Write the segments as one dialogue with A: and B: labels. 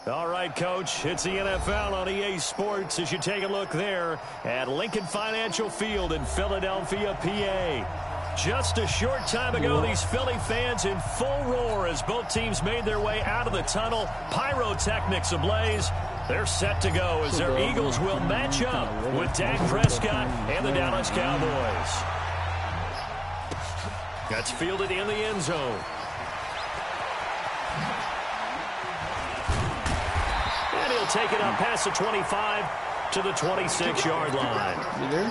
A: All right, Coach, it's the NFL on EA Sports as you take a look there at Lincoln Financial Field in Philadelphia, PA. Just a short time ago, these Philly fans in full roar as both teams made their way out of the tunnel. Pyrotechnics ablaze. They're set to go as their Eagles will match up with Dak Prescott and the Dallas Cowboys. That's fielded in the end zone. And he'll take it up past the 25 to the 26-yard line.
B: You there?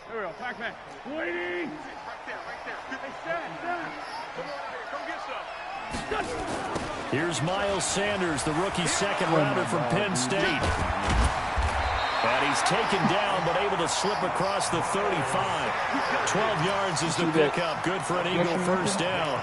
C: There we go, Pac-Man. Waiting! Right there. Hey, stand. Come on here, come get some.
A: Here's Miles Sanders, the rookie second-rounder from Penn State. And he's taken down, but able to slip across the 35. 12 yards is the pickup. Good for an Eagle first down.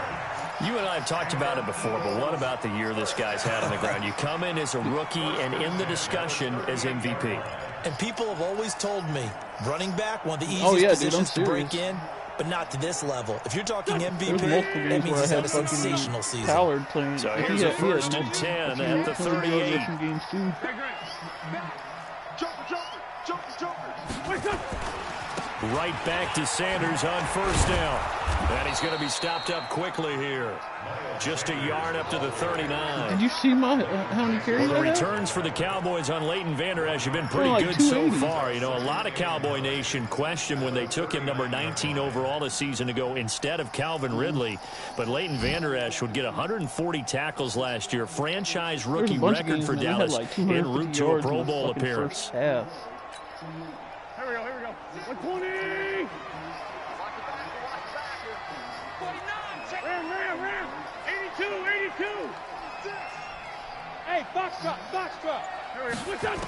A: You and I have talked about it before, but what about the year this guy's had on the ground? You come in as a rookie and in the discussion as MVP.
D: And people have always told me, running back, one of the easiest positions to break in, but not to this level. If you're talking MVP, that means he's had a sensational season.
A: So here's a first and 10 at the 38. Right back to Sanders on first down. And he's going to be stopped up quickly here. Just a yard up to the 39.
B: Did you see how many carries
A: the returns for the Cowboys on Leighton Vander Esch have been pretty good so far. You know, a lot of Cowboy Nation questioned when they took him number 19 overall a season ago instead of Calvin Ridley. But Leighton Vander Esch would get 1140 tackles last year. Franchise rookie record for Dallas en route to a Pro Bowl appearance.
C: Here we go. 120! Ram. 82. Hey, box drop. Here we go. What's up?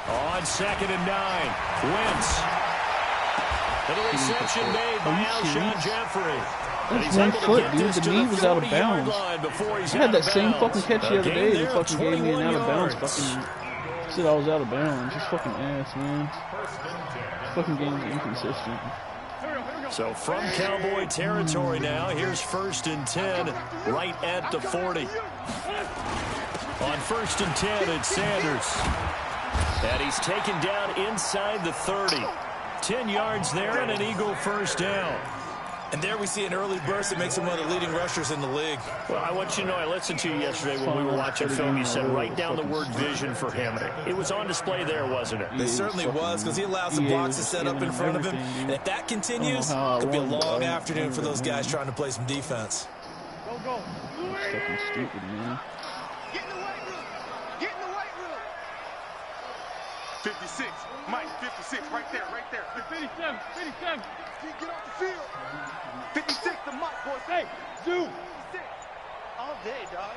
A: On 2nd and 9, Wentz. And the reception made by Alshon Jeffrey.
B: That's 1 foot, dude. The knee was out of bounds. I had that same fucking catch the other day. They fucking gave me an out of bounds fucking said I was out of bounds. Just fucking ass, man. Fucking game's inconsistent.
A: So from Cowboy territory now, here's 1st and 10, right at the 40. On 1st and 10, it's Sanders. And he's taken down inside the 30. 10 yards there and an Eagle first down.
D: And there we see an early burst that makes him one of the leading rushers in the league.
A: Well, I want you to know, I listened to you yesterday when we were watching film. You said write down the word vision for him. It was on display there, wasn't it?
D: It certainly was, because he allows the blocks to set up in front of him. And if that continues, it could be a long afternoon for those guys trying to play some defense.
C: Go.
B: That's fucking stupid, man.
C: Get in the weight room. 56. Mike, 56. Right there. 57. Get off the field. 56 to Mike, boys. Hey, do. 56. All day, dog.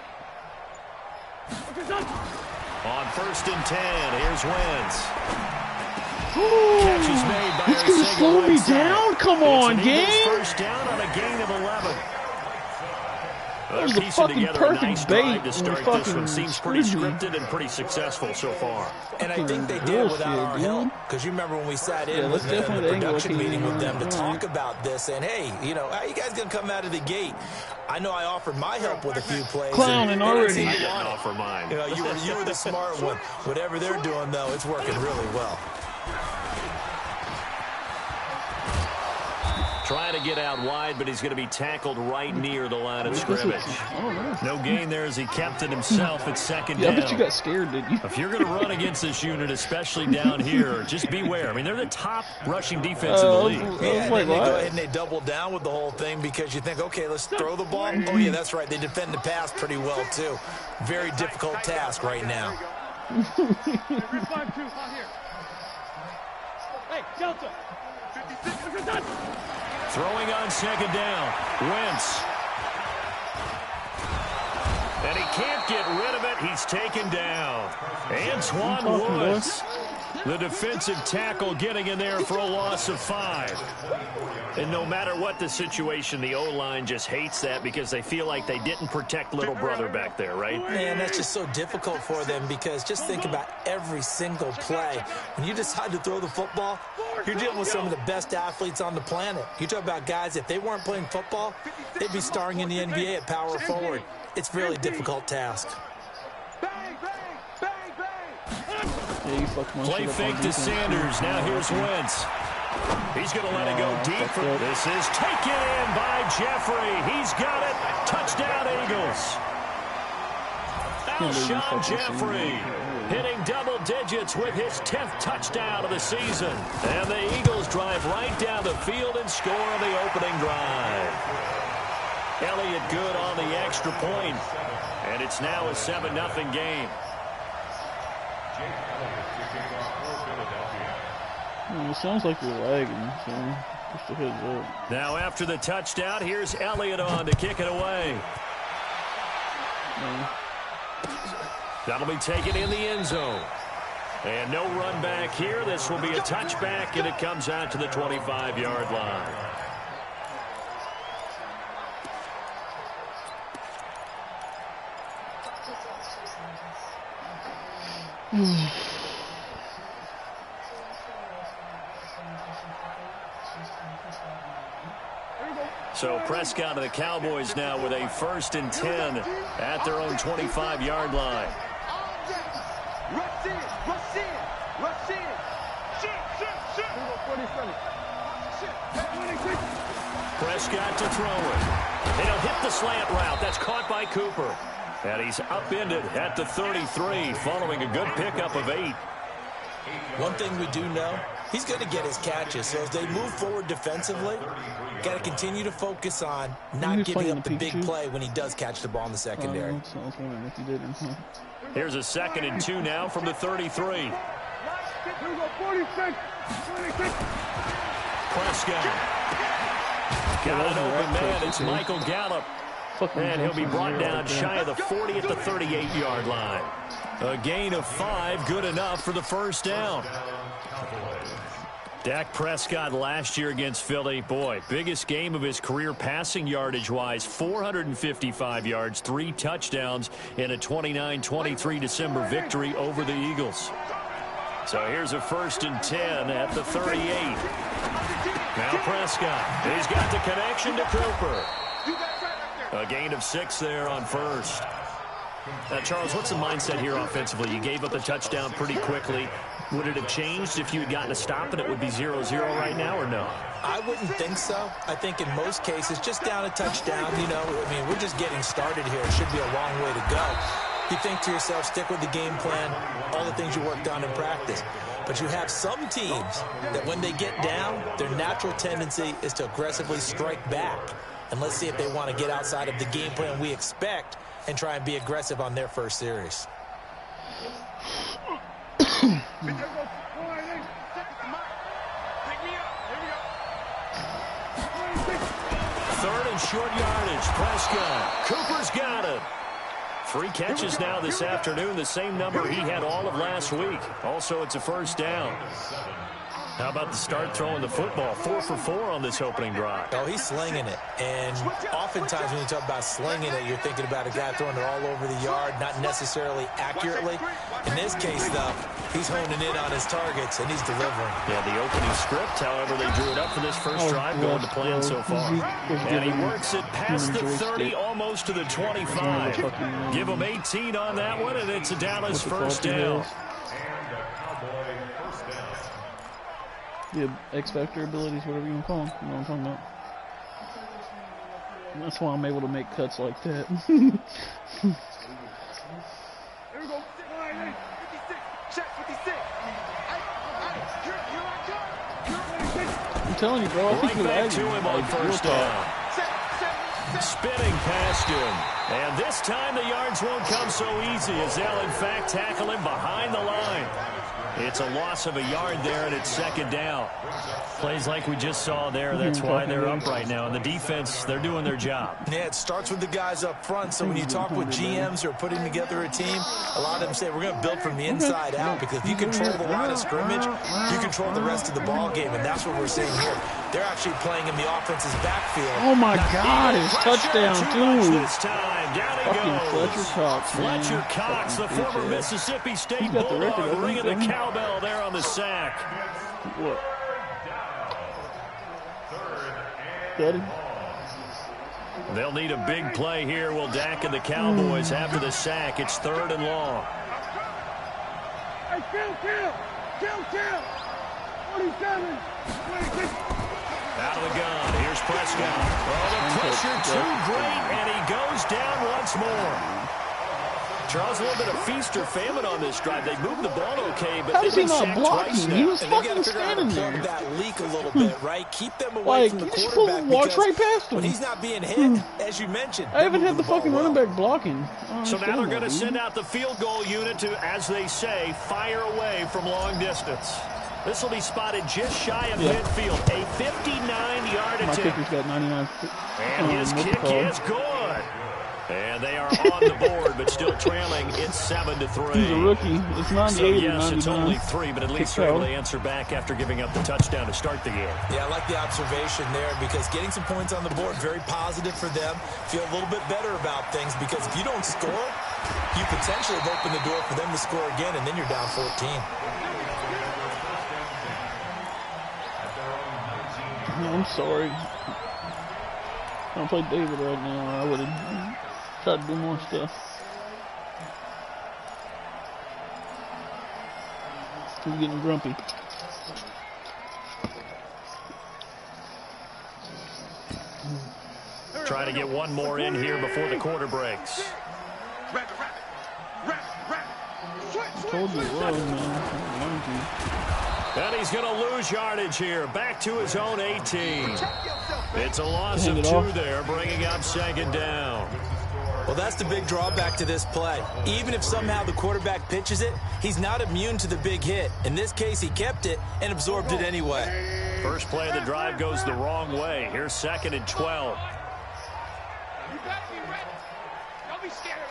A: On 1st and 10, here's Wentz. Catch is made by
B: He's going to slow me down? Come on, game.
A: First down on a gain of 11.
B: That was a fucking perfect bait.
A: To start this one seems pretty scripted and pretty successful so far.
D: And I think they did without our help, because you remember when we sat in with the production meeting with them to talk about this, and hey, you know, how you guys gonna come out of the gate? I know I offered my help with a few plays.
B: Clowning already.
A: I didn't offer mine.
D: You know, you were the smart one. Whatever they're doing, though, it's working really well.
A: Trying to get out wide, but he's going to be tackled right near the line of scrimmage. No gain there as he kept it himself at 2nd down.
B: Yeah, I bet you got scared, didn't you?
A: If you're going to run against this unit, especially down here, just beware. I mean, they're the top rushing defense in the league.
D: Yeah, and they go ahead and they double down with the whole thing because you think, okay, let's throw the ball. Oh, yeah, that's right. They defend the pass pretty well, too. Very difficult task right now.
C: Hey, Delta. 56.
A: Throwing on 2nd down. Wentz. And he can't get rid of it. He's taken down. Antoine Woods. The defensive tackle getting in there for a loss of 5. And no matter what the situation, the O-line just hates that because they feel like they didn't protect little brother back there, right?
D: Man, that's just so difficult for them because just think about every single play. When you decide to throw the football, you're dealing with some of the best athletes on the planet. You talk about guys, if they weren't playing football, they'd be starring in the NBA at power forward. It's a really difficult task.
A: Play fake to Sanders. Now here's Wentz. He's going to let it go deep. This is taken in by Jeffrey. He's got it. Touchdown, Eagles. Alshon Jeffrey hitting double digits with his 10th touchdown of the season. And the Eagles drive right down the field and score on the opening drive. Elliott good on the extra point. And it's now a 7-0 game.
B: It sounds like you're lagging, so just a heads up.
A: Now after the touchdown, here's Elliott on to kick it away. That'll be taken in the end zone. And no run back here. This will be a touchback, and it comes out to the 25-yard line. So Prescott and the Cowboys now with a 1st and 10 at their own 25-yard line.
C: Rush in, rush in, rush in.
A: Prescott to throw it. And he'll hit the slant route. That's caught by Cooper. And he's upended at the 33 following a good pickup of 8.
D: One thing we do know, he's going to get his catches. So as they move forward defensively, got to continue to focus on not giving up the big play when he does catch the ball in the secondary.
B: I was wondering if he didn't.
A: Here's a 2nd and 2 now from the 33. Prescott. Got an open man. It's Michael Gallup. And he'll be brought down shy of the 40 at the 38-yard line. A gain of 5, good enough for the 1st down. Dak Prescott last year against Philly, boy, biggest game of his career passing yardage-wise, 455 yards, 3 touchdowns in a 29-23 December victory over the Eagles. So here's a 1st and 10 at the 38. Now Prescott, he's got the connection to Cooper. A gain of 6 there on 1st. Now, Charles, what's the mindset here offensively? You gave up the touchdown pretty quickly. Would it have changed if you had gotten a stop and it would be 0-0 right now, or no?
D: I wouldn't think so. I think in most cases, just down a touchdown, you know, I mean, we're just getting started here. It should be a long way to go. You think to yourself, stick with the game plan, all the things you worked on in practice. But you have some teams that when they get down, their natural tendency is to aggressively strike back. And let's see if they want to get outside of the game plan we expect and try and be aggressive on their first series.
A: 3rd and short yardage. Prescott. Cooper's got it. 3 catches now this afternoon, the same number he had all of last week. Also, it's a 1st down. How about the start throwing the football? 4 for 4 on this opening drive.
D: Oh, he's slinging it. And oftentimes when you talk about slinging it, you're thinking about a guy throwing it all over the yard, not necessarily accurately. In this case, though, he's honing in on his targets, and he's delivering.
A: Yeah, the opening script, however, they drew it up for this first drive, going to plan so far. And he works it past the 30, almost to the 25. Give him 18 on that one, and it's a Dallas 1st down.
B: The X-Factor abilities, whatever you want to call them. You know what I'm talking about. And that's why I'm able to make cuts like that.
C: Here we go. 56. Check 56.
B: I'm telling you, bro. I think
A: right back to him on 1st down. Spinning past him. And this time the yards won't come so easy as they'll, in fact, tackle him behind the line. It's a loss of a yard there, and it's second down. Plays like we just saw there. That's why they're up right now. And the defense, they're doing their job.
D: Yeah, it starts with the guys up front. So when you talk with GMs who are putting together a team, a lot of them say we're going to build from the inside out, because if you control the line of scrimmage, you control the rest of the ball game, and that's what we're seeing here. They're actually playing in the offense's backfield.
B: Oh my God, his touchdown too.
A: This time. Down he goes.
B: Fletcher Cox, man.
A: Fletcher Cox, the former Mississippi State Bulldog, ringing the cowbell there on the sack.
B: What? Got him.
A: They'll need a big play here. Will Dak and the Cowboys after the sack? It's 3rd and long.
C: Hey, kill. 47.
A: Out of the gun. Here's Prescott. Oh, the pressure too great, and he goes down once more. Charles, a little bit of feast or famine on this drive. They moved the ball okay, but they've been sacked twice now.
B: He was
D: And they got
B: fucking
D: to figure out how
B: standing
D: to
B: there.
D: plug that leak a little bit, right? Keep them away from the
B: He just
D: quarterback,
B: walks
D: because
B: right past
D: when
B: him.
D: he's not being hit, as you mentioned,
B: I haven't
D: they're
B: had the
D: moving
B: fucking
D: ball
B: running
D: well.
B: back blocking.
A: So now they're going to send out the field goal unit to, as they say, fire away from long distance. This will be spotted just shy of midfield. A 59-yard
B: My
A: attempt.
B: kicker's got 99.
A: And his kick is good. And they are on the board, but still trailing. It's 7-3.
B: He's a rookie. It's 98
A: So, yes,
B: or 99.
A: it's only 3, but at least they're able to answer back after giving up the touchdown to start the game.
D: Yeah, I like the observation there, because getting some points on the board, very positive for them. Feel a little bit better about things, because if you don't score, you potentially have opened the door for them to score again, and then you're down 14.
B: No, I'm sorry. I don't play David right now. I would have tried to do more stuff. He's getting grumpy.
A: Trying to get one more in here before the quarter breaks.
B: I told you it was, man.
A: And he's going to lose yardage here. Back to his own 18. It's a loss of 2 there, bringing up second down.
D: Well, that's the big drawback to this play. Even if somehow the quarterback pitches it, he's not immune to the big hit. In this case, he kept it and absorbed it anyway.
A: First play of the drive goes the wrong way. Here's 2nd and 12.
C: You better be ready. Don't be scared.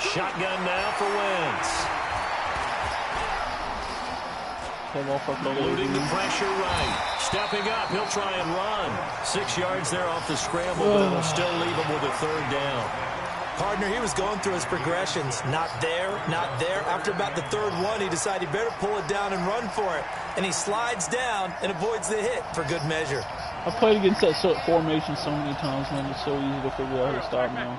A: Shotgun now for Wentz. Eluding the pressure right. Stepping up, he'll try and run. 6 yards there off the scramble, but it'll still leave him with a 3rd down.
D: Partner, he was going through his progressions. Not there, not there. After about the 3rd one, he decided he better pull it down and run for it. And he slides down and avoids the hit for good measure.
B: I played against that formation so many times, man. It's so easy to figure out how to stop now.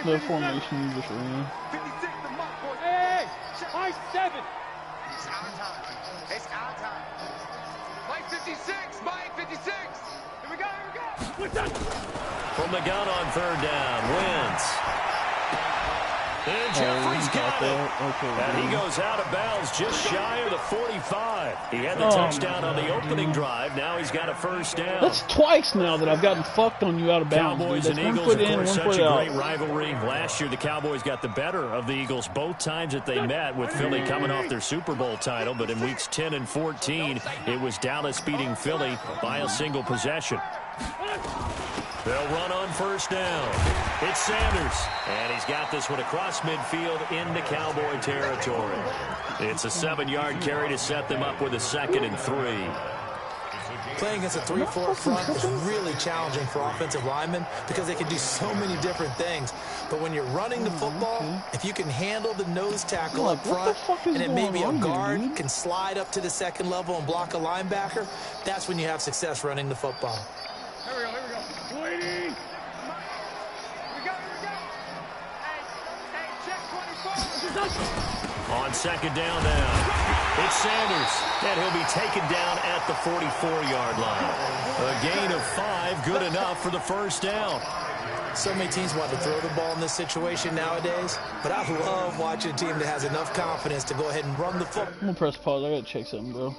B: The formation you just ran.
C: 56 the mark, boy. Hey, Mike 7. It's our time. It's our time. Mike 56. Mike 56. Here we go. What's up?
A: From the gun on 3rd down, Wentz. And Jeffrey's got it. And he goes out of bounds just shy of the 45. He had the touchdown on the opening drive. Now he's got a 1st down.
B: That's twice now that I've gotten fucked on you out of bounds.
A: Cowboys and Eagles, of course, such a great rivalry. Last year, the Cowboys got the better of the Eagles both times that they met, with Philly coming off their Super Bowl title. But in weeks 10 and 14, it was Dallas beating Philly by a single possession. They'll run on 1st down. It's Sanders, and he's got this one across midfield into Cowboy territory. It's a 7-yard carry to set them up with a 2nd and 3.
D: Playing against a 3-4 front is really challenging for offensive linemen, because they can do so many different things. But when you're running the football, if you can handle the nose tackle up front, and then maybe a guard can slide up to the 2nd level and block a linebacker, that's when you have success running the football.
C: Here we go. Waiting. Here we go. Hey, check 24.
A: On 2nd down now, it's Sanders, and he'll be taken down at the 44-yard line. A gain of 5, good enough for the 1st down.
D: So many teams want to throw the ball in this situation nowadays, but I love watching a team that has enough confidence to go ahead and run the football.
B: I'm gonna press pause. I gotta check something, bro.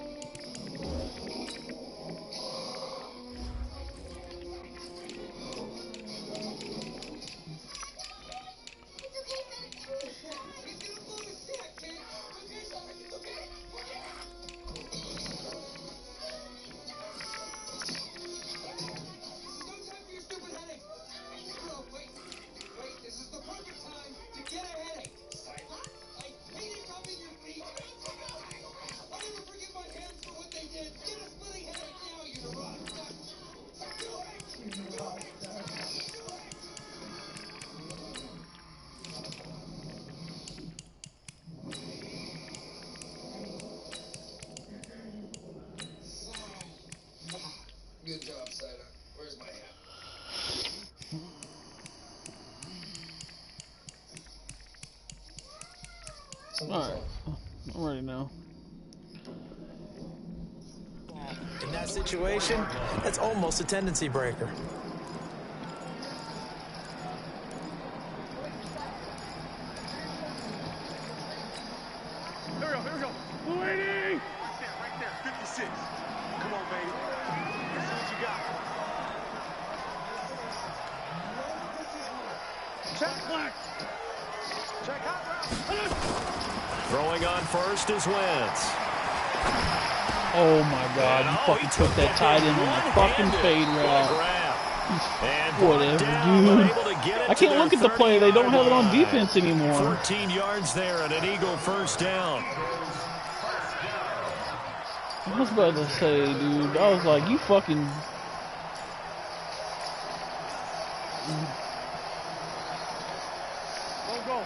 B: Alright, I'm ready now.
D: In that situation, that's almost a tendency breaker.
C: Here we go. Waiting! Right there, 56. Come on, baby. Let's see what you got. Check, black. Check out route.
A: Throwing on first is Wentz.
B: Oh my god, you fucking took that tight end on a fucking fade route. Whatever, dude. I can't look at the play. They don't have it on defense anymore.
A: 14 yards there and an Eagle first down.
B: I was about to say, dude. I was like, you fucking...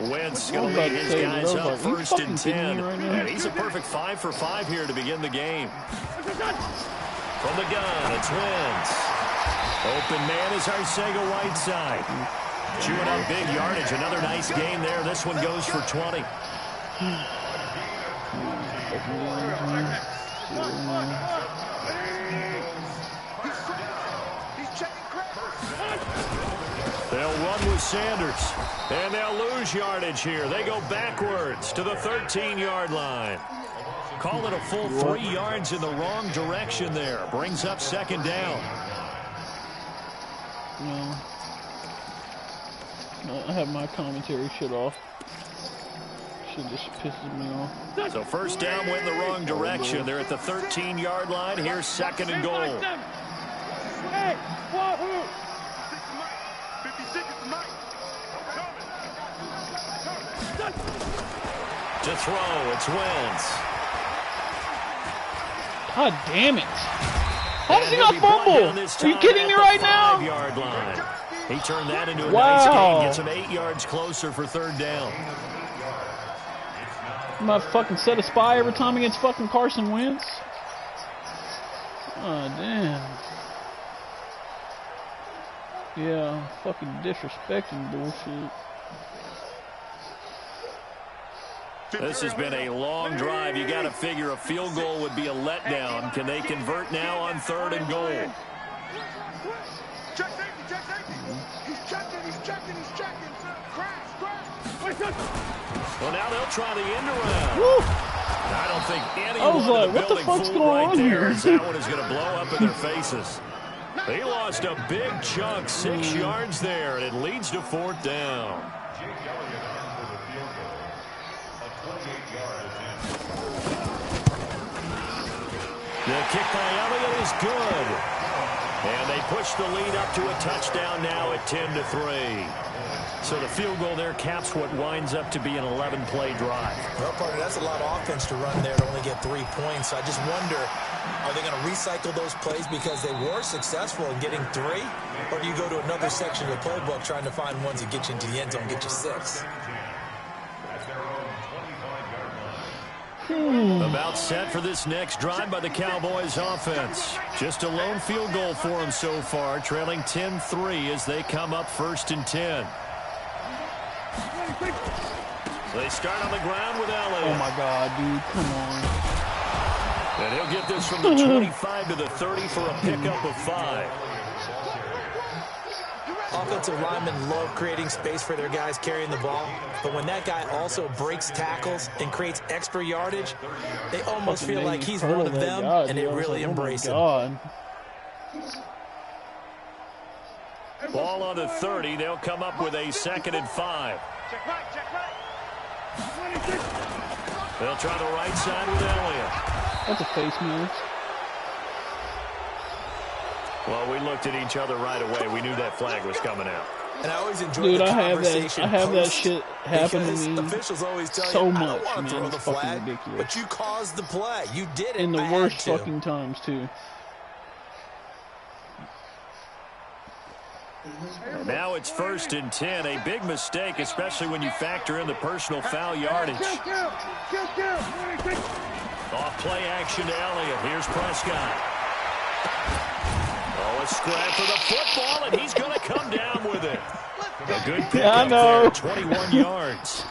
A: Wentz going to lead his guys up first and 10. And he's a perfect 5 for 5 here to begin the game. From the gun, it's Wentz. Open man is Arcega-Whiteside. Chewing up big yardage. Another nice gain there. This one goes for 20. They'll run with Sanders. And they'll lose yardage here. They go backwards to the 13-yard line. Call it a full 3 yards in the wrong direction there. Brings up second down.
B: No. I have my commentary shit off. Shit just pisses me off.
A: So first down went in the wrong direction. They're at the 13-yard line. Here's second and goal.
C: Hey, wahoo! 56 is Mike.
A: To throw, it's Wentz.
B: God damn it. How does he not fumble? Are you kidding me right now?
A: 5-yard line. He turned that into a nice gain. Gets him 8 yards closer for third down.
B: I'm gonna fucking set a spy every time against fucking Carson Wentz. Oh, damn. Yeah, fucking disrespecting bullshit.
A: This has been a long drive. You got to figure a field goal would be a letdown. Can they convert now on third and goal?
C: Check safety, check safety. He's checking. Crash.
A: Well, now they'll try the end around.
B: Woo!
A: I don't think anyone
B: I was like, what the fuck's going on here?
A: That one is going to blow up in their faces. He lost a big chunk, 6 yards there, and it leads to fourth down. The kick by Elliott is good. And they push the lead up to a touchdown now at 10-3. So the field goal there caps what winds up to be an 11-play drive.
D: Well, partner, that's a lot of offense to run there to only get 3 points. So I just wonder, are they going to recycle those plays because they were successful in getting 3? Or do you go to another section of the playbook trying to find ones that get you into the end zone, get you 6?
A: About set for this next drive by the Cowboys offense. Just a lone field goal for them so far, trailing 10-3 as they come up first and 10. So they start on the ground with Elliott.
B: Oh my god, dude, come on.
A: And he'll get this from the 25 to the 30 for a pickup of 5.
D: Offensive linemen love creating space for their guys carrying the ball, but when that guy also breaks tackles and creates extra yardage, they almost feel like he's one of them, and they really embrace him.
A: Ball on the 30. They'll come up with a 2nd and 5.
C: Check right.
A: They'll try the right side with Elliott.
B: That's a face mask.
A: Well, we looked at each other right away. We knew that flag was coming out.
D: And I always enjoy the conversation.
B: I have that shit happen to me
D: officials always tell
B: so
D: you,
B: much,
D: I don't want to throw
B: man.
D: the
B: It's fucking
D: flag,
B: ridiculous.
D: but you caused the play. You did it.
B: In the worst fucking times, too.
A: Now it's first and 10. A big mistake, especially when you factor in the personal foul yardage. Off play action to Elliott. Here's Prescott. Oh, a scrap for the football, and he's going to come down with it. A good pickup there, 21 yards.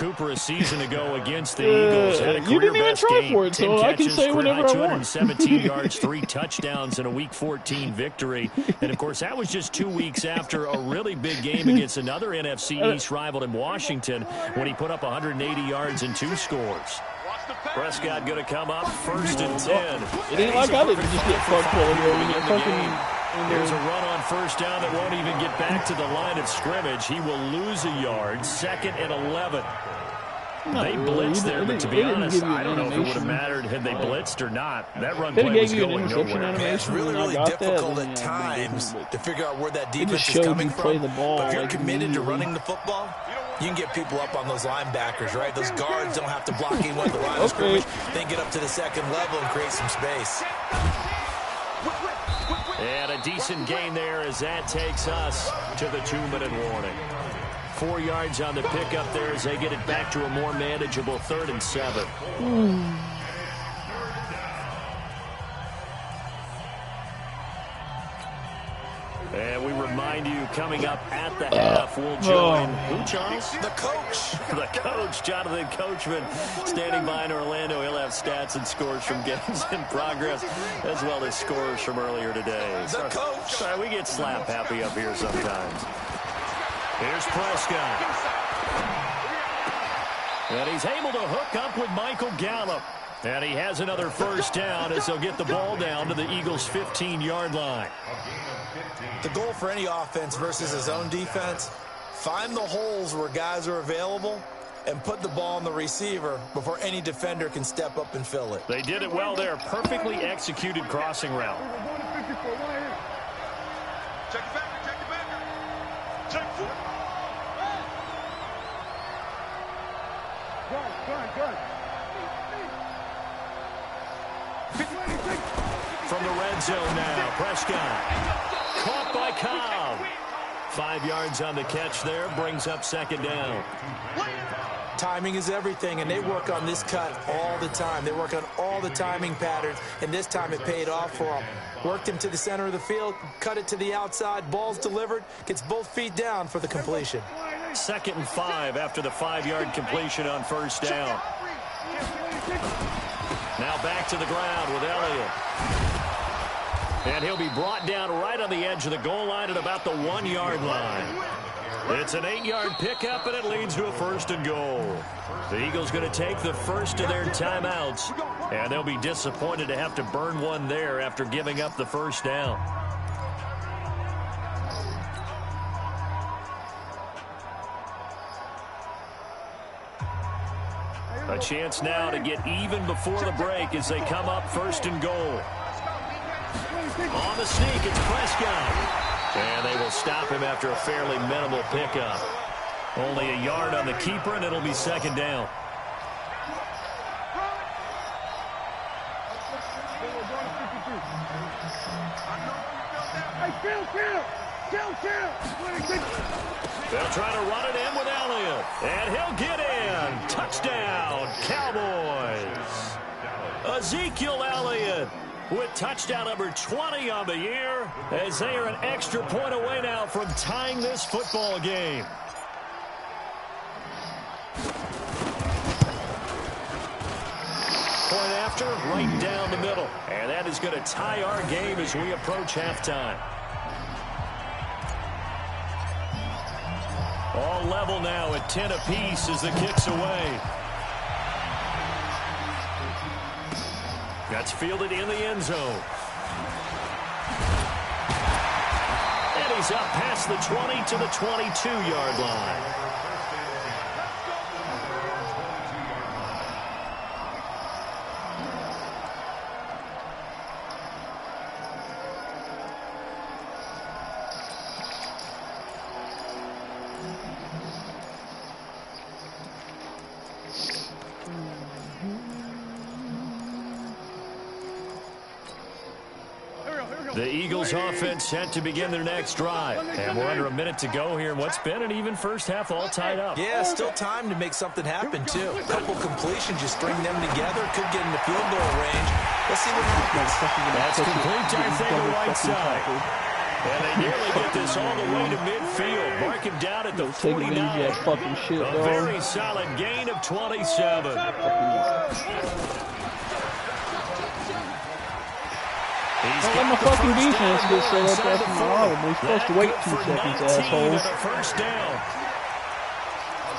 A: Cooper a season ago against the Eagles. Had a
B: you didn't even try
A: game.
B: for it, so I can say whatever I want.
A: 217 yards, 3 touchdowns in a Week 14 victory. And, of course, that was just 2 weeks after a really big game against another NFC East rival in Washington when he put up 180 yards and 2 scores. Prescott going to come up 1st and 10.
B: It ain't like I didn't just get fucked over.
A: There's a run on 1st down that won't even get back to the line of scrimmage. He will lose a yard. 2nd and 11. They blitzed there, but to be honest, I don't know if it would have mattered had they blitzed or not. That run play was going nowhere.
D: Man, it's really, really difficult at times to figure out where that defense is coming from. But if you're committed to running the football, you can get people up on those linebackers, right? Those guards don't have to block anyone at the line of scrimmage. They can get up to the 2nd level and create some space.
A: And a decent gain there as that takes us to the 2-minute warning. 4 yards on the pickup there as they get it back to a more manageable 3rd and 7. And we remind you, coming up at the half, we'll join who, Charles?
D: The coach.
A: The coach, Jonathan Coachman, standing by in Orlando. He'll have stats and scores from games in progress, as well as scores from earlier today.
D: The coach.
A: Sorry, we get slap happy up here sometimes. Here's Prescott. And he's able to hook up with Michael Gallup. And he has another 1st down as they'll get the ball down to the Eagles' 15-yard line.
D: The goal for any offense versus his own defense, find the holes where guys are available and put the ball on the receiver before any defender can step up and fill it.
A: They did it well there. Perfectly executed crossing route.
C: Check it back. Check foot. Good.
A: From the red zone now, Prescott. Caught by Cobb. 5 yards on the catch there, brings up 2nd down.
D: Timing is everything, and they work on this cut all the time. They work on all the timing patterns, and this time it paid off for them. Worked him to the center of the field, cut it to the outside, ball's delivered, gets both feet down for the completion.
A: 2nd and 5 after the 5-yard completion on 1st down. Now back to the ground with Elliott. And he'll be brought down right on the edge of the goal line at about the 1-yard line. It's an 8-yard pickup, and it leads to a 1st and goal. The Eagles going to take the first of their timeouts, and they'll be disappointed to have to burn one there after giving up the 1st down. A chance now to get even before the break as they come up 1st and goal. On the sneak, it's Prescott. And they will stop him after a fairly minimal pickup. Only a yard on the keeper, and it'll be 2nd down. They'll try to run it in with Elliott. And he'll get in. Touchdown, Cowboys. Ezekiel Elliott with touchdown number 20 on the year, as they are an extra point away now from tying this football game. Point after, right down the middle. And that is going to tie our game as we approach halftime. All level now at 10 apiece as the kick's away. That's fielded in the end zone. And he's up past the 20 to the 22-yard line. The Eagles offense set to begin their next drive. And we're under a minute to go here in what's been an even first half all tied up.
D: Yeah, still time to make something happen, too. A couple completions, you string them together, could get in the field goal range. Let's see what happens.
A: That's complete, I think, the right side. And they nearly get this all the way to midfield. Mark him down at the 49.
B: That fucking shit,
A: a very solid gain of 27.
B: Don't let my fucking defense get set up after my audible. He's supposed to wait 2 seconds, assholes.
A: First down.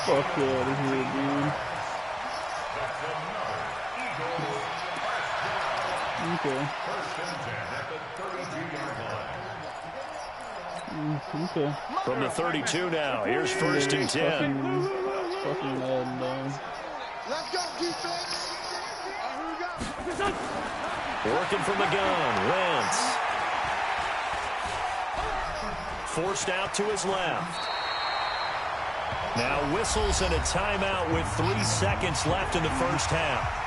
B: Fuck out of here, dude. Okay. Okay.
A: From the 32 now. Here's first and 10.
B: Fucking Madden, dog.
C: Let's go, defense. Here we go.
A: Working from the gun. Wentz. Forced out to his left. Now whistles and a timeout with 3 seconds left in the first half.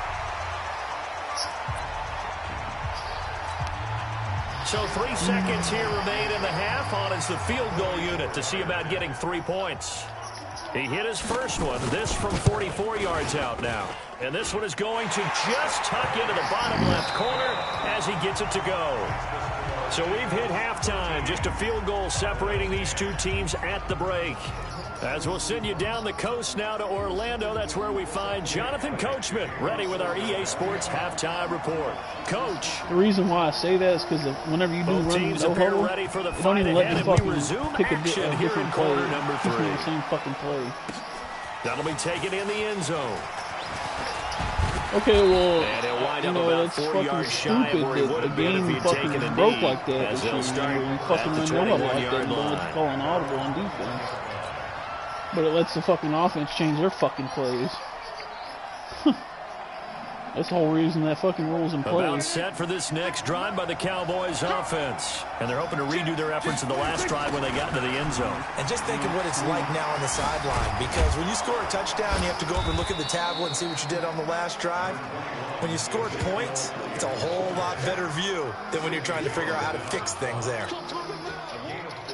A: So 3 seconds here remain in the half. On is the field goal unit to see about getting 3 points. He hit his first one. This from 44 yards out now. And this one is going to just tuck into the bottom left corner as he gets it to go. So we've hit halftime. Just a field goal separating these two teams at the break. As we'll send you down the coast now to Orlando, that's where we find Jonathan Coachman ready with our EA Sports halftime report. Coach.
B: The reason why I say that is because whenever you do run no huddle,
A: ready for the
B: you don't even let the fucking pick a different play.
A: Number 3.
B: Just the same fucking play.
A: That'll be taken in the end zone.
B: Okay, well,
A: you know,
B: that's fucking stupid that the game fucking broke like that. This year, you fucking run no huddle like that and don't let you call an audible on defense. But it lets the fucking offense change their fucking plays. That's the whole reason that fucking rule's in place.
A: About set for this next drive by the Cowboys offense. And they're hoping to redo their efforts in the last drive when they got into the end zone.
D: And just think of what it's like now on the sideline. Because when you score a touchdown, you have to go over and look at the tablet and see what you did on the last drive. When you scored points, it's a whole lot better view than when you're trying to figure out how to fix things there.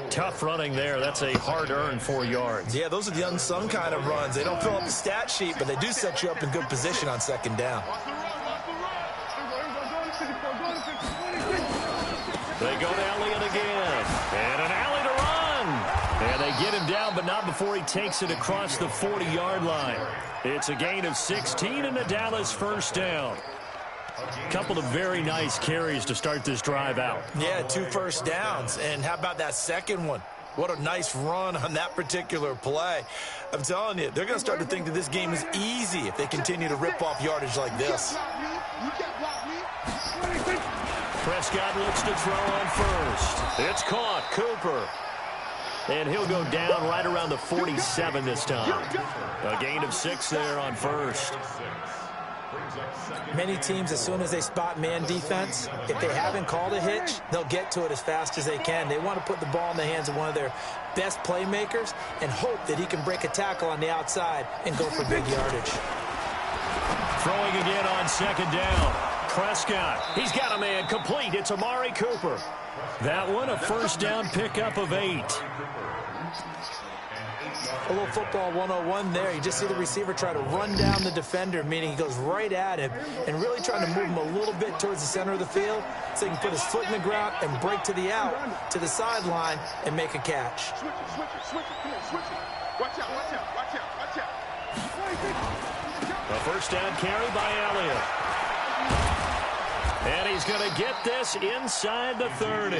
A: Tough running there. That's a hard-earned 4 yards.
D: Yeah, those are the unsung kind of runs. They don't fill up the stat sheet, but they do set you up in good position on second down.
A: They go to Elliott again. And an alley to run. And they get him down, but not before he takes it across the 40-yard line. It's a gain of 16 and a Dallas first down. Couple of very nice carries to start this drive out.
D: Yeah, 2 first downs. And how about that second one? What a nice run on that particular play. I'm telling you, they're going to start to think that this game is easy if they continue to rip off yardage like this.
A: Prescott looks to throw on first. It's caught. Cooper. And he'll go down right around the 47 this time. A gain of 6 there on first.
D: Many teams, as soon as they spot man defense, if they haven't called a hitch, they'll get to it as fast as they can. They want to put the ball in the hands of one of their best playmakers and hope that he can break a tackle on the outside and go for big yardage.
A: Throwing again on second down. Prescott. He's got a man complete. It's Amari Cooper. That one, a first down pickup of 8.
D: A little football 101 there. You just see the receiver try to run down the defender, meaning he goes right at him and really trying to move him a little bit towards the center of the field so he can put his foot in the ground and break to the out, to the sideline, and make a catch.
C: Switch it. Watch out.
A: A first down carry by Elliott. And he's going to get this inside the 30.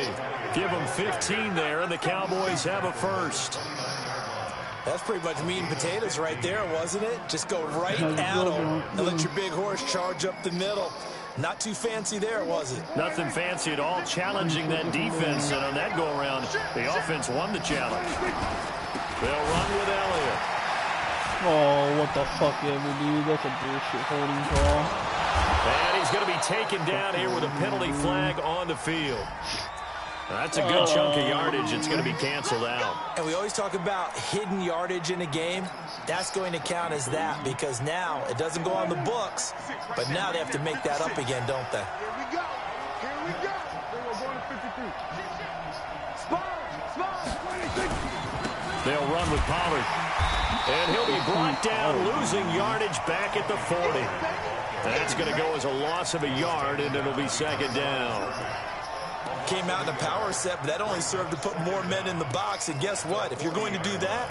A: Give him 15 there, and the Cowboys have a first.
D: That's pretty much meat and potatoes right there, wasn't it? Just go right at him and let your big horse charge up the middle. Not too fancy there, was it?
A: Nothing fancy at all, challenging that defense. And on that go-around, the offense won the challenge. They'll run with Elliott.
B: Oh, what the fuck ever, dude. That's a bullshit holding call.
A: And he's going to be taken down here with a penalty flag on the field. That's a good chunk of yardage. It's going to be canceled out.
D: And we always talk about hidden yardage in a game. That's going to count as that because now it doesn't go on the books, but now they have to make that up again, don't they?
C: Here we go. We're going to 53.
A: They'll run with Pollard. And he'll be brought down, losing yardage back at the 40. That's going to go as a loss of a yard, and it'll be second down.
D: came out in a power set, but that only served to put more men in the box. And guess what? If you're going to do that,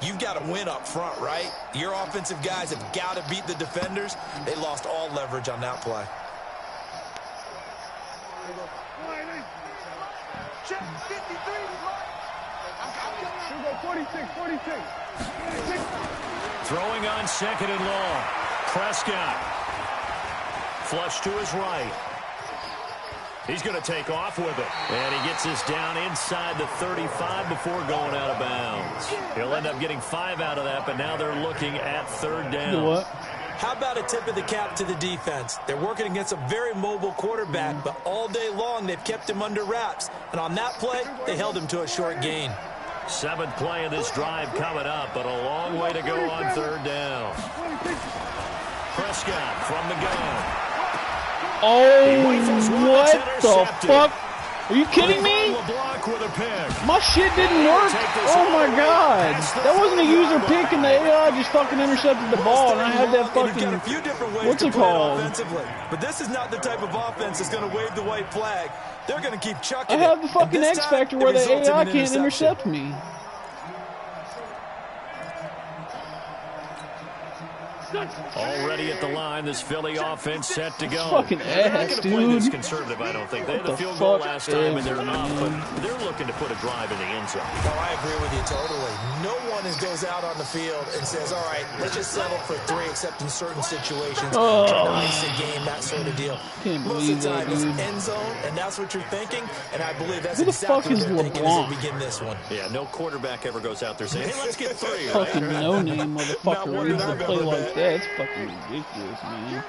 D: you've got to win up front, right? Your offensive guys have got to beat the defenders. They lost all leverage on that play.
C: Check 53. 46.
A: Throwing on second and long. Prescott. Flush to his right. He's going to take off with it. And he gets this down inside the 35 before going out of bounds. He'll end up getting 5 out of that, but now they're looking at third down.
B: You know what?
D: How about a tip of the cap to the defense? They're working against a very mobile quarterback, but all day long they've kept him under wraps. And on that play, they held him to a short gain.
A: 7th play of this drive coming up, but a long way to go on third down. Prescott from the gun.
B: Oh, what the fuck? Are you kidding me? My shit didn't work. Oh my god. That wasn't a user pick and the AI just fucking intercepted the ball and I had that fucking, what's it called?
D: But this is not the type of offense that's going to wave the white flag. They're going to keep chucking
B: I have the fucking X factor where the AI can't intercept me.
A: Already at the line, this Philly offense set to go.
B: Fucking ass,
A: dude. Play this
B: dude.
A: conservative, I don't think. They had the field goal last time, and they're up, but they're looking to put a drive in the end zone.
D: No, I agree with you totally. No one goes out on the field and says, all right, let's just settle for 3, except in certain situations. Trying to ice a game, that sort of deal. Most of the time, it's end zone, and that's what you're thinking, and I believe that's exactly what they're thinking as they begin this one.
A: Yeah, no quarterback ever goes out there saying, hey, let's get 3.
B: Fucking no-name motherfucker leads a play like that. It's fucking ridiculous, man.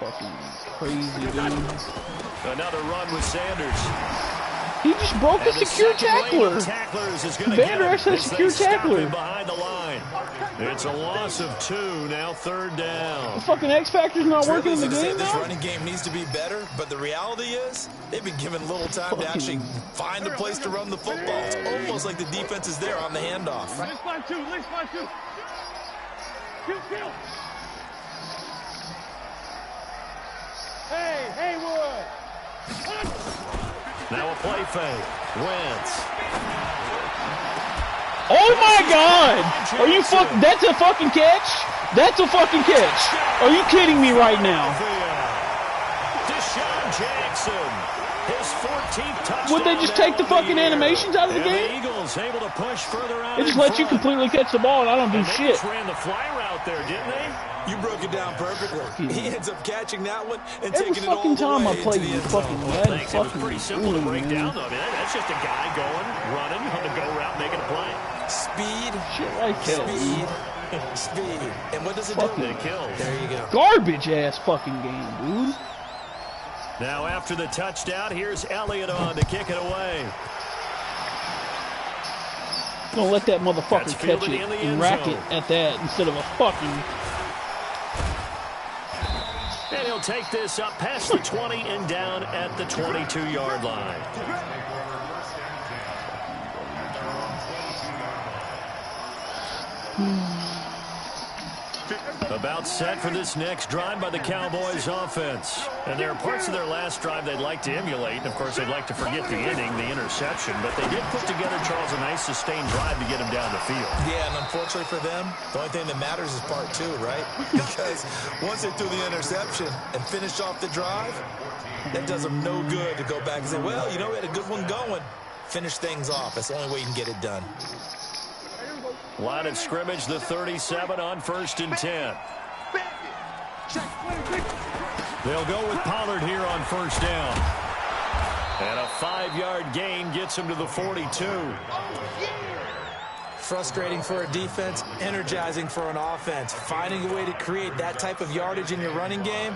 B: Fucking crazy, dude.
A: Another run with Sanders.
B: He just broke a secure tackler. Vander Esch had a secure tackler.
A: Behind the line. It's a loss of 2, now third down.
B: The fucking X Factor's not working in the game
D: This
B: now?
D: running game needs to be better, but the reality is they've been given little time to actually find a place to run the football. It's almost like the defense is there on the handoff.
C: Let's find 2. Kill. Hey, Haywood.
A: Now a play fake. Wentz.
B: Oh my god! Are you that's a fucking catch? That's a fucking catch. Are you kidding me right now?
A: Deshaun Jackson. His 14th touchdown.
B: Would they just take the fucking animations out of the game?
A: The Eagles able to push further out.
B: They just let you completely catch the ball and I don't do shit.
A: They ran the fly route there, didn't they?
D: You broke it down perfectly. He ends up catching that one and
B: every
D: taking it all
B: fucking
D: the
B: time
D: way
B: I play
D: into the
B: you
D: end
B: fucking
D: zone.
B: lad,
A: Thanks. It was pretty simple to break down, though. I mean, that's just a guy going, running on the go route, making a play.
D: Speed.
B: Shit like hell, dude.
D: Speed. And what does it
B: Fucking
D: do?
A: It kills.
D: There you go.
B: Garbage ass fucking game, dude.
A: Now after the touchdown, here's Elliott on to kick it away.
B: Gonna let that motherfucker catch it and rack it at that instead of a fucking...
A: And he'll take this up past the 20 and down at the 22-yard line. About set for this next drive by the Cowboys offense. And there are parts of their last drive they'd like to emulate. And, of course, they'd like to forget the inning, the interception. But they did put together, Charles, a nice sustained drive to get him down the field.
D: Yeah, and unfortunately for them, the only thing that matters is part 2, right? Because once they threw the interception and finished off the drive, that does them no good to go back and say, well, you know, we had a good one going. Finish things off. That's the only way you can get it done.
A: Line of scrimmage, the 37 on 1st and 10. They'll go with Pollard here on 1st down. And a 5-yard gain gets him to the 42.
D: Frustrating for a defense, energizing for an offense. Finding a way to create that type of yardage in your running game,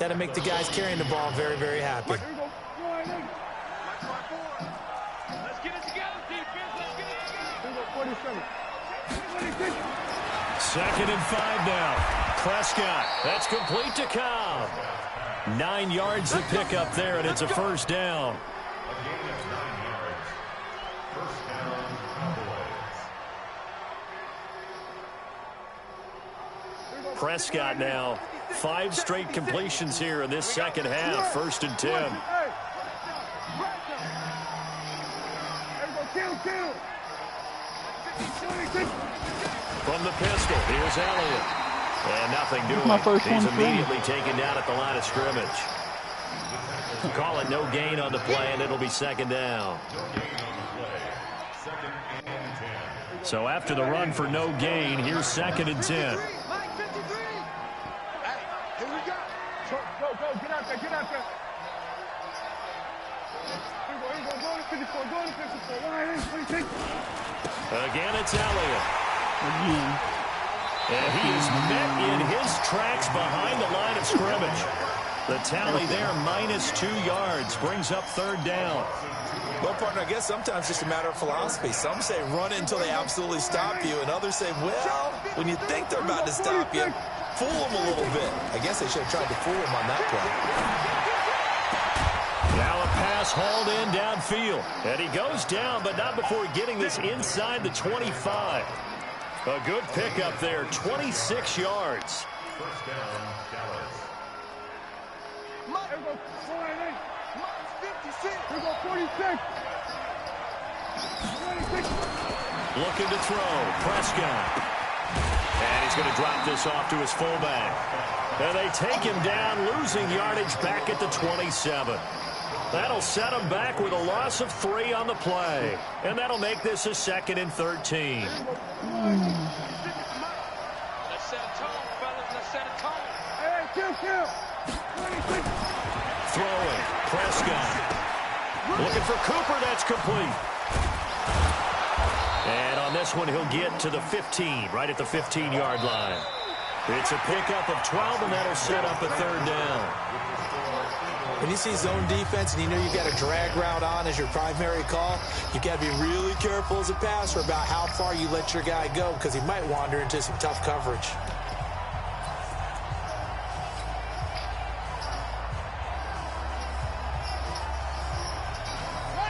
D: that'll make the guys carrying the ball very, very happy.
C: Let's get it together, defense. Let's get it together. 47.
A: 2nd and 5 now. Prescott, that's complete to Cobb. 9 yards to pick up there, and it's a 1st down. Prescott now 5 straight completions here in this second half. 1st and 10. From the pistol, here's Elliott. And nothing doing. He's immediately taken down at the line of scrimmage. Call it no gain on the play, and it'll be 2nd down. So after the run for no gain, here's 2nd and 10. Again, it's Elliott. And he is met in his tracks behind the line of scrimmage. The tally there, -2 yards, brings up 3rd down.
D: Well, partner, I guess sometimes it's just a matter of philosophy. Some say run it until they absolutely stop you, and others say, well, when you think they're about to stop you, fool them a little bit. I guess they should have tried to fool them on that play.
A: Now a pass hauled in downfield. And he goes down, but not before getting this inside the 25. A good pickup there, 26 yards.
C: 1st down, Dallas. 46.
A: Looking to throw. Prescott. And he's going to drop this off to his fullback. And they take him down, losing yardage back at the 27. That'll set him back with a loss of 3 on the play. And that'll make this a 2nd and 13.
C: Let's set a tone, fellas. Let's set a tone. Hey, kill. 26.
A: Throwing. Prescott. Looking for Cooper. That's complete. And on this one, he'll get to the 15, right at the 15-yard line. It's a pickup of 12, and that'll set up a 3rd down.
D: When you see zone defense and you know you've got a drag route on as your primary call, you've got to be really careful as a passer about how far you let your guy go because he might wander into some tough coverage.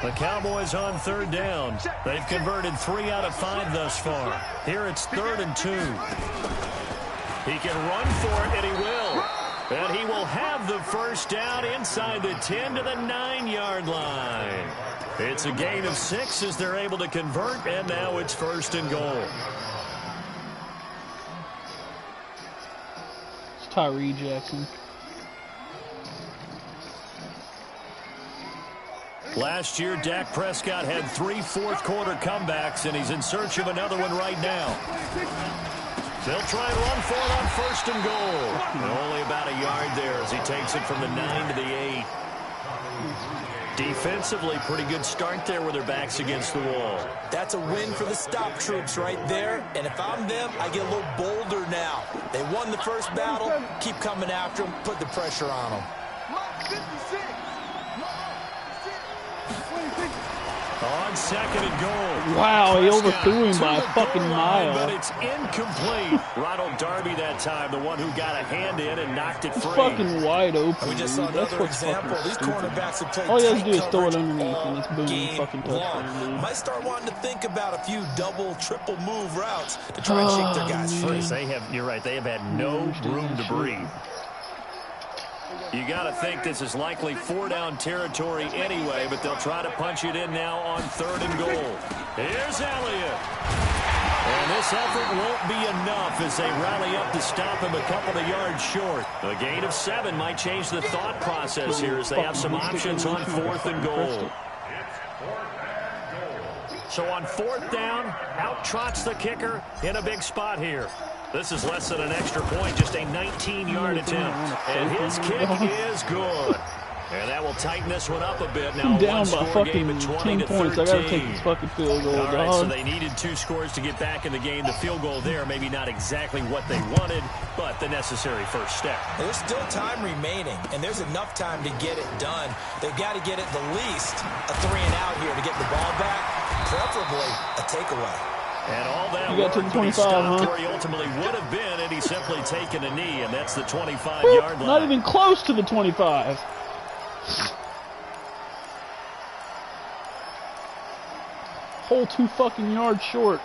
A: The Cowboys on 3rd down. They've converted 3 out of 5 thus far. Here it's 3rd and 2. He can run for it, and he will. And he will have the 1st down inside the 10 to the 9-yard line. It's a gain of 6 as they're able to convert, and now it's 1st and goal.
B: It's Tyree Jackson.
A: Last year, Dak Prescott had 3 fourth-quarter comebacks, and he's in search of another one right now. They'll try and run for it on 1st and goal. And only about a yard there as he takes it from the 9 to the 8. Defensively, pretty good start there with their backs against the wall.
D: That's a win for the stop troops right there. And if I'm them, I get a little bolder now. They won the first battle. Keep coming after them. Put the pressure on them.
A: On 2nd and goal.
B: Wow, he overthrew him by a fucking mile.
A: But it's incomplete. Ronald Darby that time, the one who got a hand in and knocked it free.
B: It's fucking wide open.
D: We just saw another example. These cornerbacks have played
B: all you have to do
D: tight
B: is throw it
D: coverage
B: underneath
D: all
B: and it's boom,
D: game
B: fucking touchdown, dude.
D: Might start wanting to think about a few double, triple move routes to try and shake their guys free.
A: They have, you're right, they have had no room to breathe. You got to think this is likely 4-down territory anyway, but they'll try to punch it in now on 3rd and goal. Here's Elliott. And this effort won't be enough as they rally up to stop him a couple of yards short. A gain of 7 might change the thought process here as they have some options on 4th and goal. So on 4th down, out trots the kicker in a big spot here. This is less than an extra point, just a 19-yard attempt. And his kick is good. And that will tighten this one up a bit. Now
B: I'm down by fucking 10 points. I gotta take this fucking field goal,
A: all right,
B: dog.
A: so they needed 2 scores to get back in the game. The field goal there, maybe not exactly what they wanted, but the necessary first step.
D: There's still time remaining, and there's enough time to get it done. They've got to get at the least a 3 and out here to get the ball back, preferably a takeaway.
A: And all that
B: you got to the 25,
A: where he ultimately would have been, and he's simply taken a knee, and that's the 25-yard line.
B: Not even close to the 25. Whole 2 fucking yards short.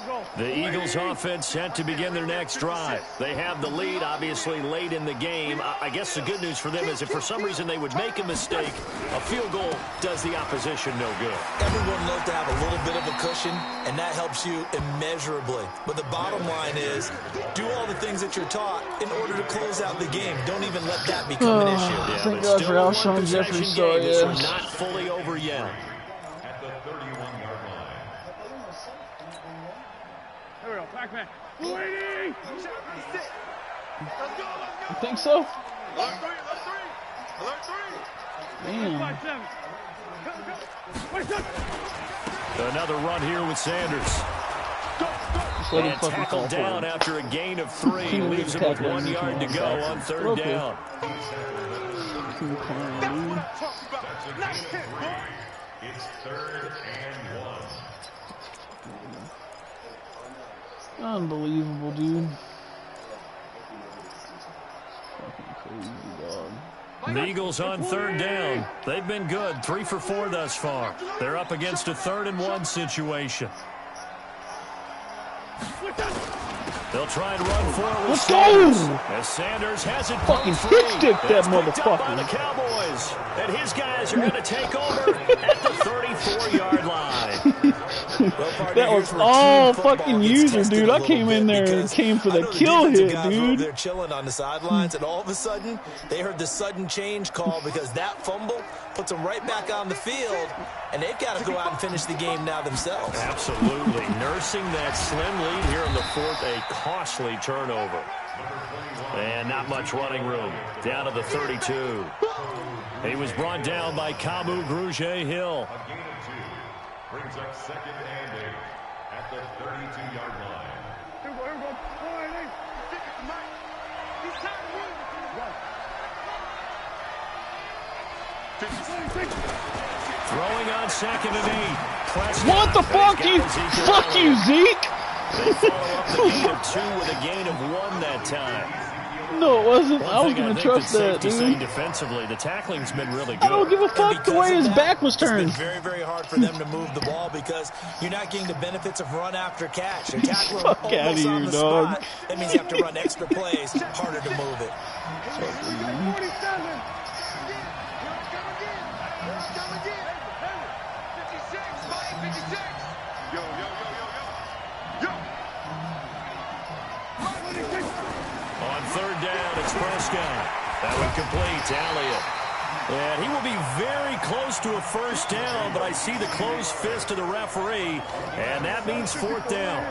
C: Go.
A: The Eagles offense set to begin their next drive. They have the lead, obviously, late in the game. I guess the good news for them is if for some reason they would make a mistake, a field goal does the opposition no good.
D: Everyone loves to have a little bit of a cushion, and that helps you immeasurably. But the bottom line is, do all the things that you're taught in order to close out the game. Don't even let that become an issue.
B: Yeah, thank God for Alshon Jeffrey. Sorry,
A: it's not fully over yet.
B: You think so? Damn.
A: Another run here with Sanders.
B: Just let him
A: and
B: fucking
A: tackled down after a gain of 3. Leaves him with 1 yard to go on third down.
C: It's 3rd and 1.
B: Unbelievable, dude. Fucking crazy, dog.
A: The Eagles on third down. They've been good. 3 for 4 thus far. They're up against a 3rd and 1 situation. They'll try and run forward.
B: Let's go!
A: As Sanders has it
B: fucking hit stick that motherfucker.
A: By the Cowboys. And his guys are going to take over at the 34-yard line.
B: That was all fucking user, dude. I came in there and came for the kill hit, dude.
D: They're chilling on the sidelines, and all of a sudden, they heard the sudden change call because that fumble puts them right back on the field, and they've got to go out and finish the game now themselves.
A: Absolutely. Nursing that slim lead here in the 4th, a costly turnover. And not much running room. Down to the 32. He was brought down by Kamu Grugier-Hill.
C: Brings up 2nd and 8 at the 32-yard line. Here we go.
A: Throwing on 2nd and 8. Prescott.
B: What the fuck, you? Fuck you, Zeke.
A: They follow up the gain of 2 with a gain of 1 that time.
B: No, it wasn't. I was going to trust that, dude.
A: Defensively, the tackling's been really good.
B: I don't give a fuck the way his back was turned.
D: It's been very, very hard for them to move the ball because you're not getting the benefits of run after catch. They're tackling almost on the spot. That means you have to run extra plays, harder to move it.
A: On third down, it's Prescott. That would complete to Elliott. And he will be very close to a first down, but I see the closed fist of the referee, and that means 4th down.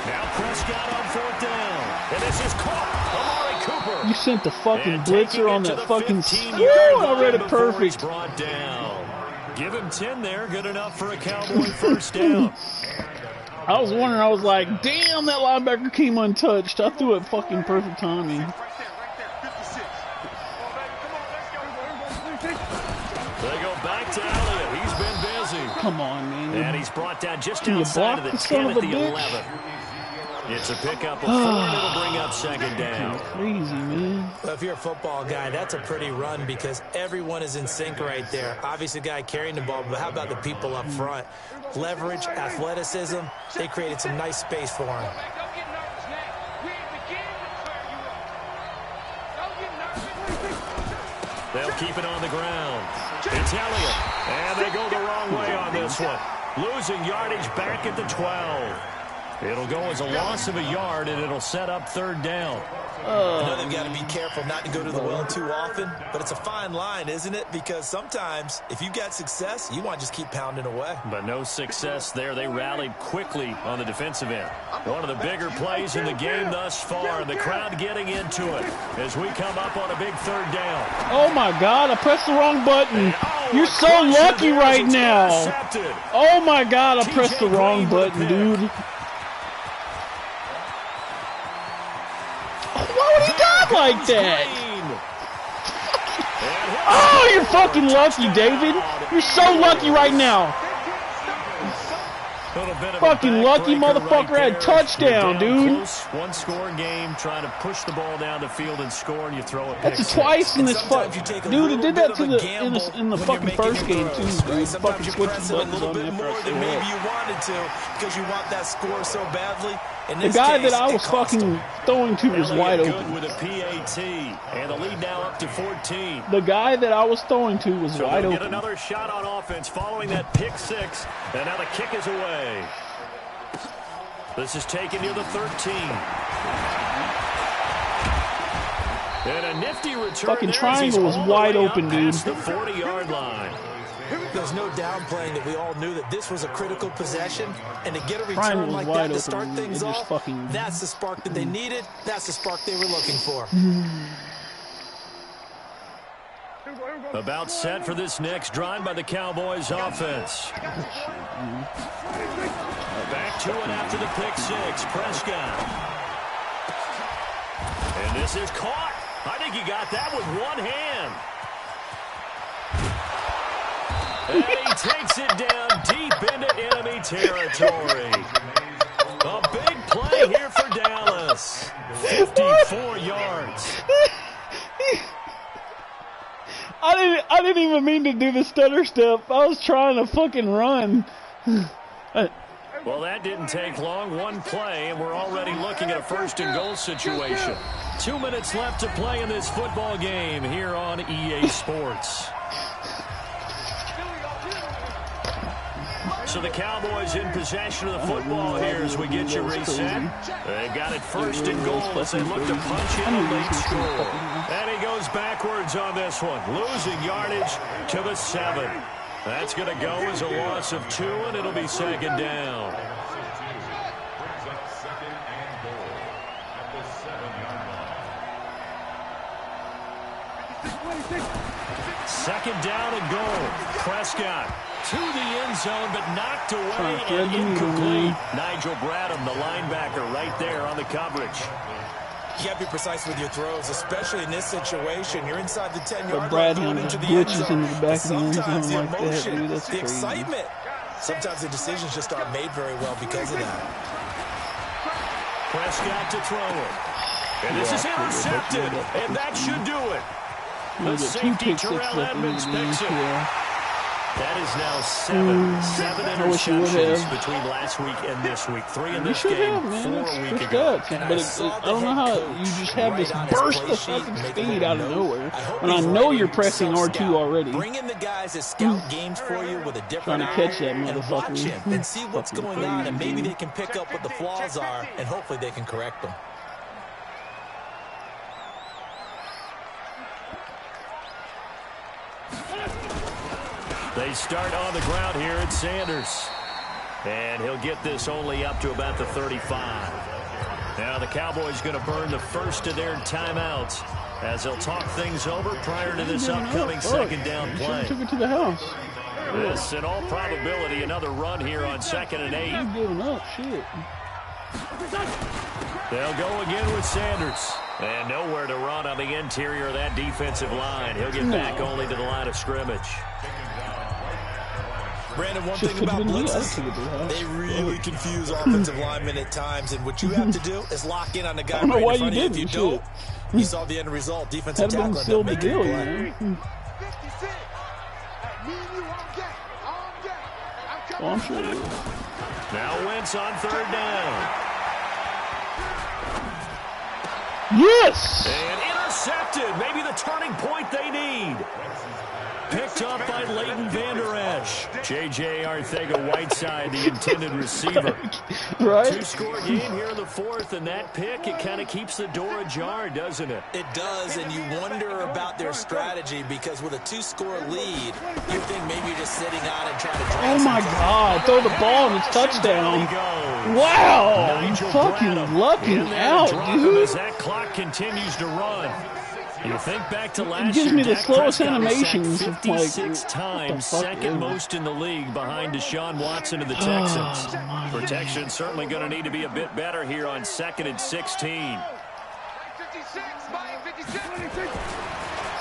A: Now Prescott on 4th down. And this is caught. Amari Cooper.
B: You sent the fucking blitzer on that fucking... Woo, I read it perfect.
A: Brought down. Give him 10 there. Good enough for a Cowboy first down.
B: I was wondering, I was like, damn, that linebacker came untouched. I threw it fucking perfect timing.
A: They go back to Elliott. He's been busy.
B: Come on, man.
A: And he's brought down just outside of the 10 at the 11. It's a pickup of 4, and it'll bring up 2nd down.
B: Crazy, man.
D: Well, if you're a football guy, that's a pretty run because everyone is in sync right there. Obviously, the guy carrying the ball, but how about the people up front? Leverage, athleticism, they created some nice space for him.
A: They'll keep it on the ground. It's Elliott, and they go the wrong way on this one. Losing yardage back at the 12. It'll go as a loss of a yard, and it'll set up 3rd down.
D: I know they've got to be careful not to go to the well too often, but it's a fine line, isn't it? Because sometimes, if you've got success, you want to just keep pounding away.
A: But no success there. They rallied quickly on the defensive end. One of the bigger plays in the game thus far. The crowd getting into it as we come up on a big 3rd down.
B: Oh, my God. I pressed the wrong button. You're so lucky right now. Oh, my God. I pressed the wrong button, dude. Why would he dive like that? Oh, you're fucking lucky, David. You're so lucky right now.
A: It'll bit of
B: Fucking lucky motherfucker
A: right
B: had touchdown, dude.
A: Close, one-score game, trying to push the ball down the field and score, and you throw it.
B: That's twice in this fuck. Dude, it did that to in the fucking first game too. Dude, fucking switching buttons on there
D: more than maybe you wanted to because you want that score so badly.
B: The guy that I was fucking throwing to was wide open.
A: With a PAT, and the lead now up to 14.
B: The guy that I was throwing to was wide open.
A: Get another shot on offense following that pick six, and now the kick is away. This is taken near the 13. And a nifty return.
B: Fucking triangle was wide open, dude.
A: The 40-yard line.
D: There's no downplaying that we all knew that this was a critical possession, and to get a return like that to start things off, that's the spark that they needed. That's the spark they were looking for.
A: About set for this next drive by the Cowboys offense. Back to it after the pick six. Prescott. And this is caught. I think he got that with one hand. And he takes it down deep into enemy territory. A big play here for Dallas. 54 yards.
B: I didn't even mean to do the stutter step. I was trying to fucking run.
A: Well, that didn't take long. One play, and we're already looking at a first-and-goal situation. 2 minutes left to play in this football game here on EA Sports. So the Cowboys in possession of the football here as we get you reset. They've got it first and goal as they look to punch in a late score. And he goes backwards on this one, losing yardage to the 7. That's going to go as a loss of 2, and it'll be second down. Second down and goal. Prescott to the end zone, but knocked away and incomplete. Nigel Bradham, the linebacker, right there on the coverage.
D: You got to be precise with your throws, especially in this situation. You're inside the 10-yard
B: line
D: going into the end zone. Sometimes the emotion, the excitement, sometimes the decisions just aren't made very well because of that.
A: Prescott to throw it. And this is intercepted, and that should do it. The safety, Terrell Edmonds, picks it. That is now 7 interceptions between last week and this week. 3 in this game, 4 a week ago.
B: But I don't know how you just have this burst of fucking speed out of nowhere. And I know you're pressing R2 already.
D: Bring in the guys that scout games for you with a different
B: eye, trying to catch that
D: and watch him
B: motherfucker.
D: and see what's going on, and maybe they can pick up what the flaws are, and hopefully they can correct them.
A: They start on the ground here at Sanders. And he'll get this only up to about the 35. Now the Cowboys going to burn the first of their timeouts as they'll talk things over prior to this upcoming second down play.
B: Took it to the house.
A: This, in all probability, another run here on 2nd and 8.
B: He's giving up, shit.
A: They'll go again with Sanders. And nowhere to run on the interior of that defensive line. He'll get back only to the line of scrimmage.
D: Brandon, one thing about blitzes, they really confuse offensive linemen at times, and what you have to do is lock in on the guy right in front of you. If you don't, you saw the end result. Defensive tackle ended up making a play.
B: I'm sure.
A: Now Wentz on 3rd down.
B: Yes!
A: And intercepted. Maybe the turning point they need. Picked up by Leighton Vander Esch. J.J. Arcega-Whiteside, the intended receiver.
B: Right?
A: 2-score game here in the 4th, and that pick, it kind of keeps the door ajar, doesn't it?
D: It does, and you wonder about their strategy because with a 2-score lead, you think maybe you're just sitting on and trying to
B: Oh my God, throw the ball and it's touchdown. Wow, you fucking lucking out, dude.
A: As that clock continues to run. You think back to last year,
B: it gives me the
A: Dak
B: slowest
A: Prescott
B: animations.
A: 56 times, second most in the league behind Deshaun Watson of the Texans. Protection certainly going to need to be a bit better here on 2nd and 16.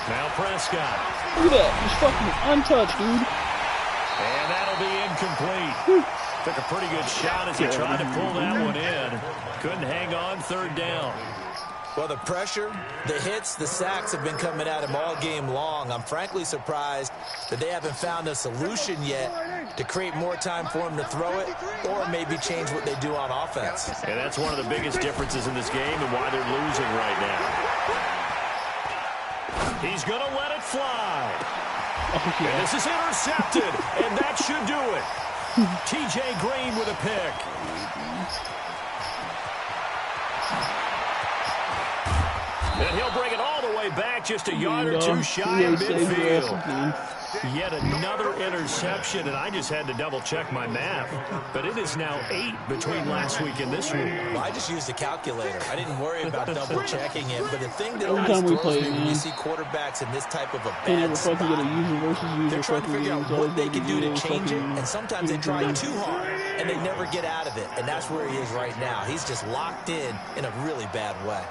A: Now Prescott.
B: Look at that, just fucking untouched, dude.
A: And that'll be incomplete. Took a pretty good shot as he tried to pull that one in. Couldn't hang on 3rd down.
D: Well, the pressure, the hits, the sacks have been coming at him all game long. I'm frankly surprised that they haven't found a solution yet to create more time for him to throw it or maybe change what they do on offense.
A: And that's one of the biggest differences in this game and why they're losing right now. He's going to let it fly. And this is intercepted, and that should do it. T.J. Green with a pick. And he'll bring it all the way back just a yard or two shy of midfield. Yet another interception, and I just had to double-check my math. But it is now 8 between last week and this week.
D: Well, I just used a calculator. I didn't worry about double-checking it. But the thing that always throws me when you see quarterbacks in this type of a bad spot, they're trying to figure out what they can do to change it, and sometimes they try too hard, and they never get out of it. And that's where he is right now. He's just locked in a really bad way.